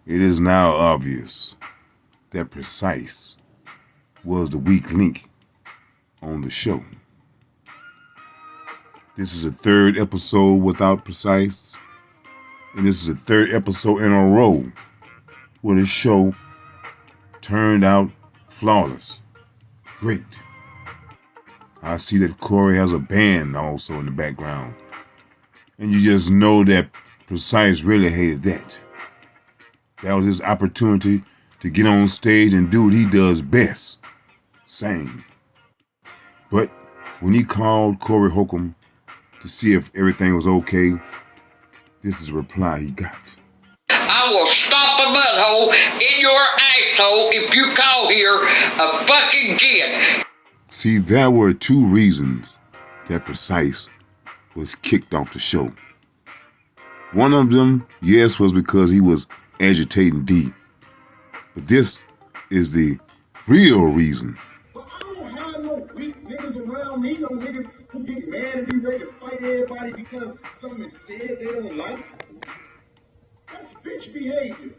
It is now obvious that Precyse was the weak link on the show. This is the third episode without Precyse, and this is the third episode in a row where the show turned out flawless. Great. I see that Corey has a band also in the background, and you just know that Precyse really hated that. That was his opportunity to get on stage and do what he does best, sing. But when he called Corey Holcomb to see if everything was okay, this is the reply he got. I will stop a butthole in your asshole if you call here a fucking kid. See, there were two reasons that Precyse was kicked off the show. One of them, yes, was because he was agitating D. But this is the real reason. But I don't have no weak niggas around me, no niggas who get mad and be ready to fight everybody because something is said they don't like. That's bitch behavior.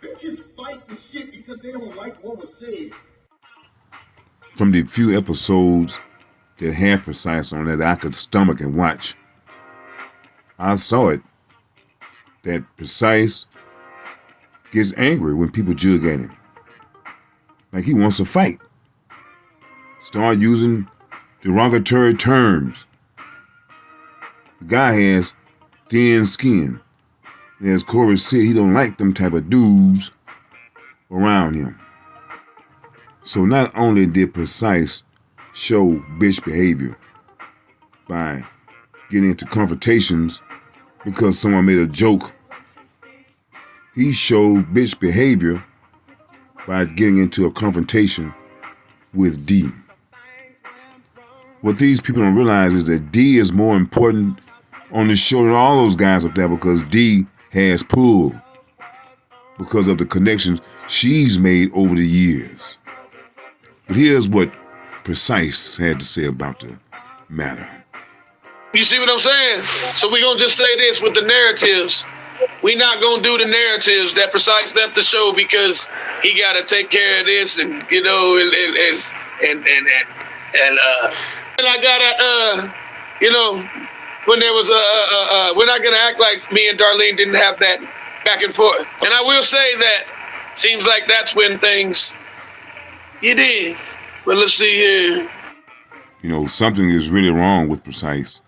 Bitches fight the shit because they don't like what was said. From the few episodes that had Precyse on that I could stomach and watch, I saw it that Precyse gets angry when people jug at him. Like he wants to fight. Start using derogatory terms. The guy has thin skin. And as Corey said, he don't like them type of dudes around him. So not only did Precyse show bitch behavior by getting into confrontations because someone made a joke, he showed bitch behavior by getting into a confrontation with D. What these people don't realize is that D is more important on the show than all those guys up there because D has pull because of the connections she's made over the years. But here's what Precyse had to say about the matter. You see what I'm saying? So we're going to just say this with the narratives. We not going to do the narratives that Precyse left the show because he got to take care of this and, you know, and I got to, you know, when there was we're not going to act like me and Darlene didn't have that back and forth. And I will say that seems like that's when things, you did. But let's see here. You know, something is really wrong with Precyse.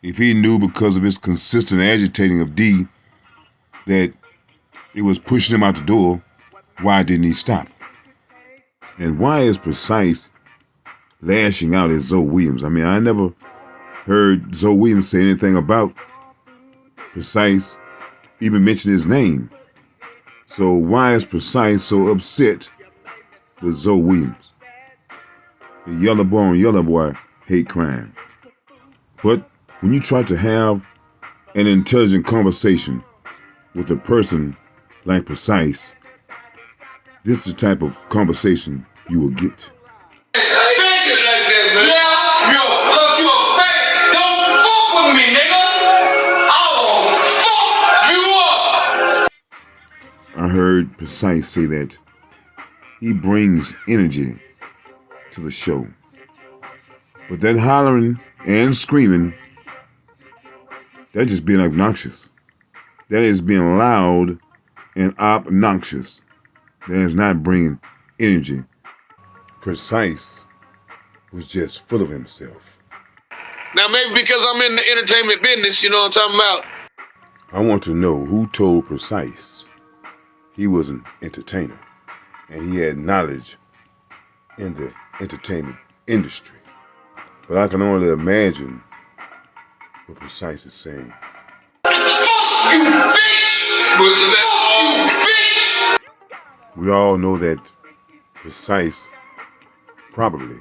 If he knew because of his consistent agitating of D that it was pushing him out the door, why didn't he stop? And why is Precyse lashing out at Zoe Williams? I mean, I never heard Zoe Williams say anything about Precyse, even mention his name. So why is Precyse so upset with Zoe Williams? The yellow boy on yellow boy hate crime. But when you try to have an intelligent conversation with a person like Precyse, this is the type of conversation you will get. I heard Precyse say that he brings energy to the show. But that hollering and screaming, that's just being obnoxious. That is being loud and obnoxious. That is not bringing energy. Precyse was just full of himself. Now maybe because I'm in the entertainment business, you know what I'm talking about. I want to know who told Precyse he was an entertainer and he had knowledge in the entertainment industry. But I can only imagine what Precyse is saying. Fuck you, bitch! Fuck you, bitch! We all know that Precyse probably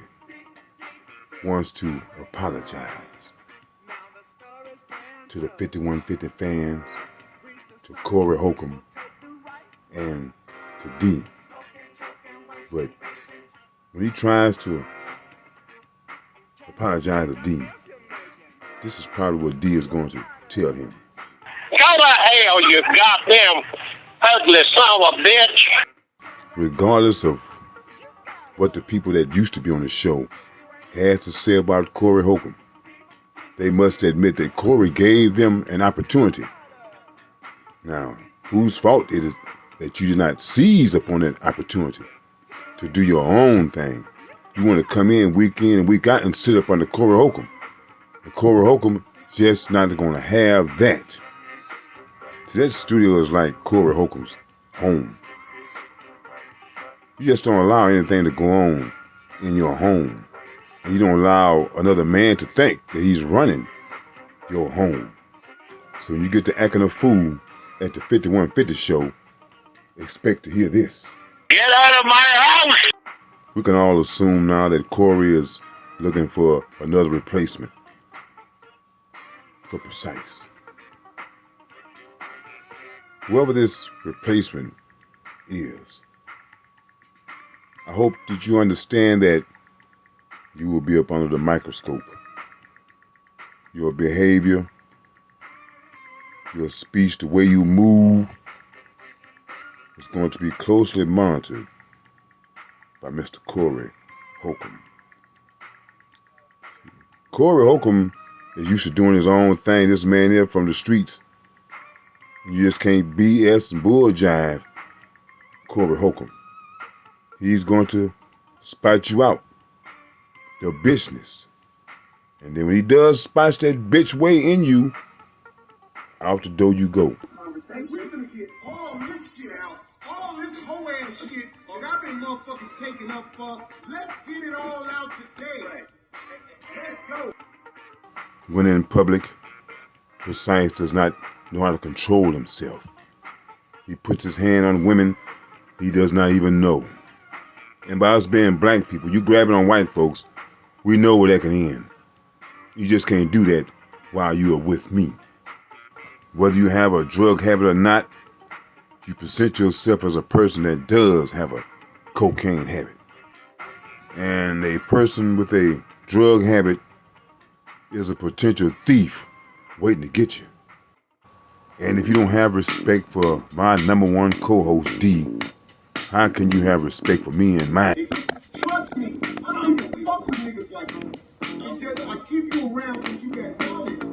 wants to apologize to the 5150 fans, to Corey Holcomb, and to D. But when he tries to apologize to D, this is probably what D is going to tell him. Go to hell, you goddamn ugly son of a bitch. Regardless of what the people that used to be on the show has to say about Corey Holcomb, they must admit that Corey gave them an opportunity. Now, whose fault is it that you did not seize upon that opportunity to do your own thing? You want to come in and week out and sit up under Corey Holcomb. And Corey Holcomb just not going to have that. See, that studio is like Corey Holcomb's home. You just don't allow anything to go on in your home. And you don't allow another man to think that he's running your home. So when you get to acting a fool at the 5150 show, expect to hear this. Get out of my house! We can all assume now that Corey is looking for another replacement for Precyse. Whoever this replacement is, I hope that you understand that you will be up under the microscope. Your behavior, your speech, the way you move is going to be closely monitored by Mr. Corey Holcomb. Corey Holcomb is used to doing his own thing. This man here from the streets. You just can't BS and bull jive Corey Holcomb. He's going to spot you out. The bitchness. And then when he does spot that bitch way in you, out the door you go. And we're gonna get all this shit out, all this whole ass shit that I've been motherfucking taking up for. Let's get it all out today. Let's go. When in public, Precyse does not know how to control himself. He puts his hand on women he does not even know. And by us being black people, you grab it on white folks, we know where that can end. You just can't do that while you are with me. Whether you have a drug habit or not, you present yourself as a person that does have a cocaine habit. And a person with a drug habit is a potential thief waiting to get you. And if you don't have respect for my number one co-host, D, how can you have respect for me and mine? Trust me, I don't even fuck with niggas like you. I keep you around because you got knowledge.